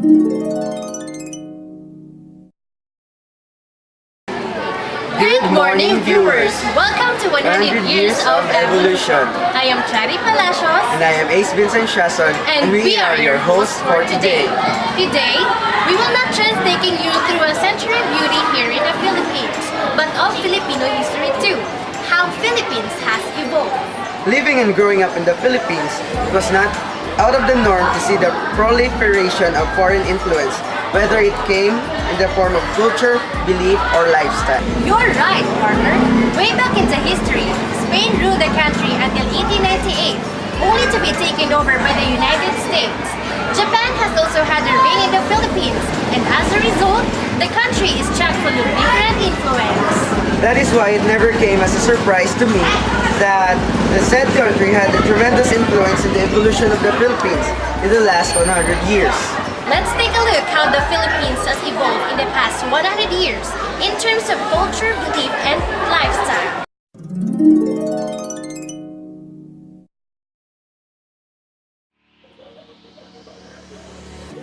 Good morning, viewers! Welcome to 100 Years of Evolution. I am Cherry Palacios. And I am Ace Vincent Shason. And we are your hosts for today. Today, we will not just taking you through a century of beauty here in the Philippines, but of Filipino history too. How Philippines has evolved. Living and growing up in the Philippines, it was not out of the norm to see the proliferation of foreign influence, whether it came in the form of culture, belief, or lifestyle. You're right, partner. Way back into history, Spain ruled the country until 1898, only to be taken over by the United States. Japan has also had a reign in the Philippines, and as a result, the country is chock full of different influence. That is why it never came as a surprise to me that the said country had a tremendous influence in the evolution of the Philippines in the last 100 years. Let's take a look how the Philippines has evolved in the past 100 years in terms of culture, belief, and lifestyle.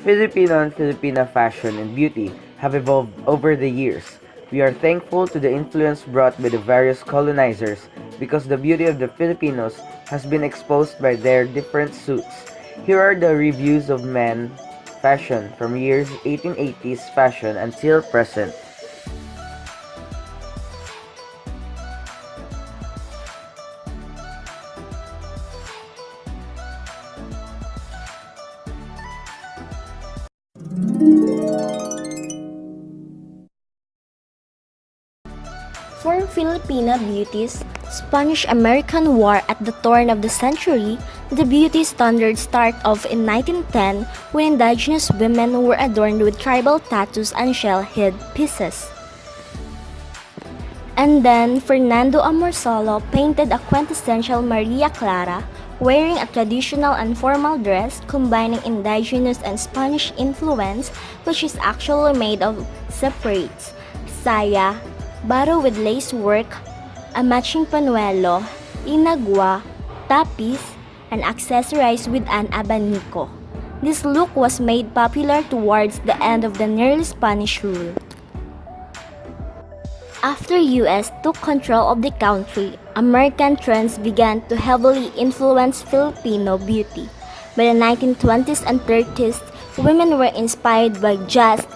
Filipino and Filipina fashion and beauty have evolved over the years. We are thankful to the influence brought by the various colonizers because the beauty of the Filipinos has been exposed by their different suits. Here are the reviews of men fashion from years 1880s fashion until present. For Filipina beauties, Spanish-American War at the turn of the century, the beauty standards start off in 1910 when indigenous women were adorned with tribal tattoos and shell head pieces. And then Fernando Amorsolo painted a quintessential Maria Clara, wearing a traditional and formal dress combining indigenous and Spanish influence, which is actually made of separates, saya, baro with lace work, a matching panuelo, inagua, tapis, and accessorized with an abanico. This look was made popular towards the end of the nearly Spanish rule. After US took control of the country, American trends began to heavily influence Filipino beauty. By the 1920s and 30s, women were inspired by jazz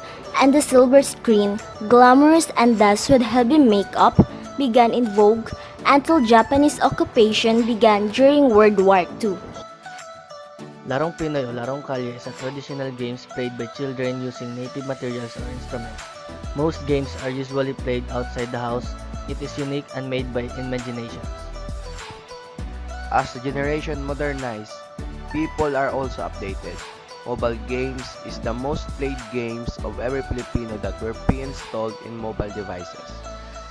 and the silver screen. Glamorous and thus with heavy makeup began in vogue until Japanese occupation began during World War II. Larong Pinoy o Larong Kalye is a traditional games played by children using native materials or instruments. Most games are usually played outside the house. It is unique and made by imaginations. As the generation modernized, people are also updated. Mobile games is the most played games of every Filipino that were pre-installed in mobile devices.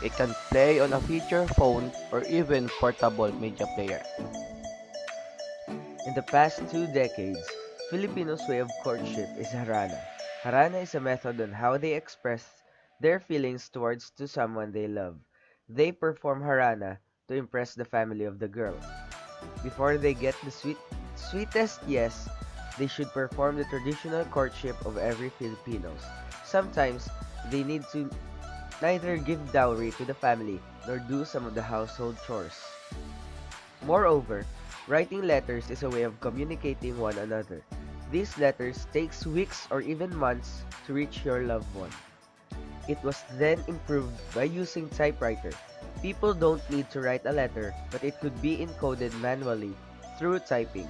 It can play on a feature phone or even portable media player. In the past 2 decades, Filipinos' way of courtship is harana. Harana is a method on how they express their feelings towards to someone they love. They perform harana to impress the family of the girl. Before they get the sweetest yes, they should perform the traditional courtship of every Filipinos. Sometimes, they need to neither give dowry to the family nor do some of the household chores. Moreover, writing letters is a way of communicating one another. These letters takes weeks or even months to reach your loved one. It was then improved by using typewriter. People don't need to write a letter, but it could be encoded manually through typing.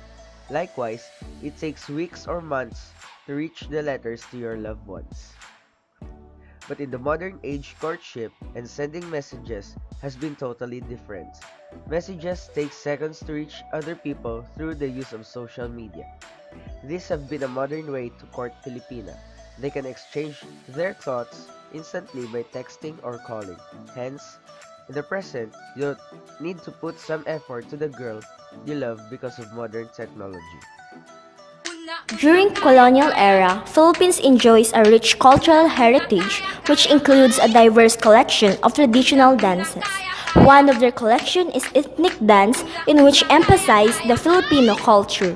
Likewise, it takes weeks or months to reach the letters to your loved ones. But in the modern age, courtship and sending messages has been totally different. Messages take seconds to reach other people through the use of social media. These have been a modern way to court Filipina. They can exchange their thoughts instantly by texting or calling. Hence, in the present, you need to put some effort to the girl you love because of modern technology. During colonial era, Philippines enjoys a rich cultural heritage which includes a diverse collection of traditional dances. One of their collection is ethnic dance in which emphasize the Filipino culture.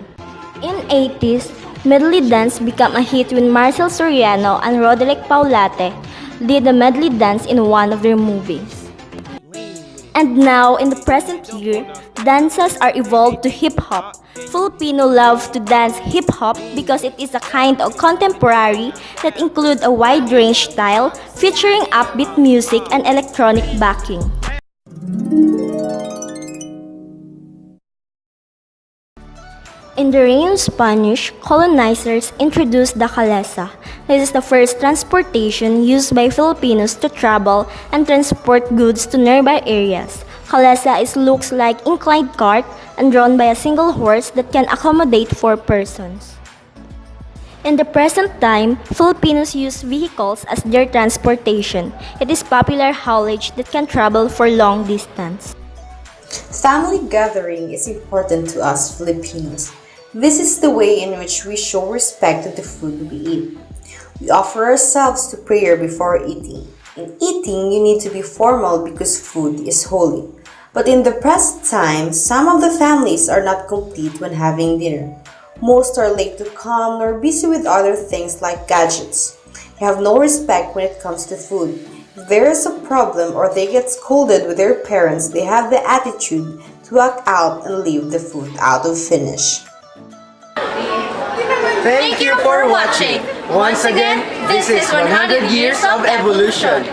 In 80s, Medley dance became a hit when Marcel Soriano and Roderick Paulate did the medley dance in one of their movies. And now, in the present year, dances are evolved to hip hop. Filipino love to dance hip hop because it is a kind of contemporary that include a wide range style featuring upbeat music and electronic backing. In the reign of Spanish, colonizers introduced the calesa. This is the first transportation used by Filipinos to travel and transport goods to nearby areas. Calesa looks like inclined cart and drawn by a single horse that can accommodate 4 persons. In the present time, Filipinos use vehicles as their transportation. It is popular haulage that can travel for long distance. Family gathering is important to us Filipinos. This is the way in which we show respect to the food we eat. We offer ourselves to prayer before eating. In eating, you need to be formal because food is holy. But in the present time, some of the families are not complete when having dinner. Most are late to come or busy with other things like gadgets. They have no respect when it comes to food. If there is a problem or they get scolded with their parents, they have the attitude to walk out and leave the food out of finish. Thank you for watching. Once again, this is 100 Years of Evolution.